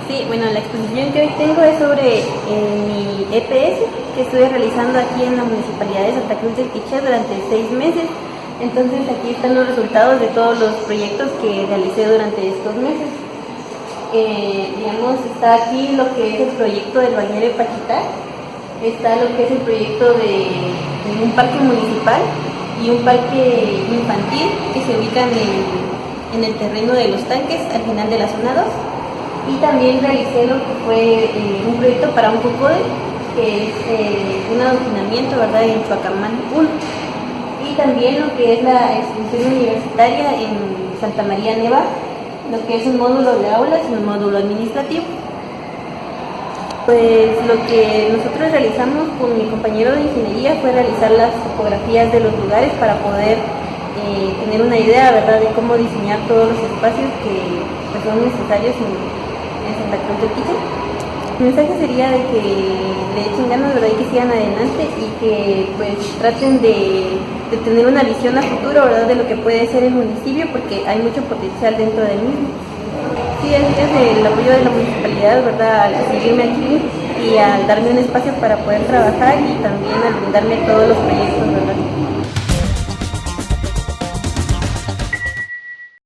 Sí, bueno, la exposición que hoy tengo es sobre mi EPS que estuve realizando aquí en la Municipalidad de Santa Cruz del Quiché durante 6 meses. Entonces aquí están los resultados de todos los proyectos que realicé durante estos meses. Digamos, está aquí lo que es el proyecto del balneario Paquitá, está lo que es el proyecto de un parque municipal y un parque infantil que se ubican en el terreno de los tanques al final de la zona 2. Y también realicé lo que fue un proyecto para un cocodrilo, que es un adoquinamiento, ¿verdad?, en Chuacamán 1. Y también lo que es la extensión universitaria en Santa María Neva, lo que es un módulo de aulas y un módulo administrativo. Pues lo que nosotros realizamos con mi compañero de ingeniería fue realizar las topografías de los lugares para poder tener una idea, ¿verdad?, de cómo diseñar todos los espacios que pues, son necesarios en Santa Cruz del Quiché. El mensaje sería de que le echen ganas, ¿verdad?, y que sigan adelante y que pues traten de tener una visión a futuro, ¿verdad?, de lo que puede ser el municipio, porque hay mucho potencial dentro del mismo. Sí, es el apoyo de la municipalidad, ¿verdad?, al recibirme aquí y al darme un espacio para poder trabajar y también al brindarme todos los proyectos, ¿verdad?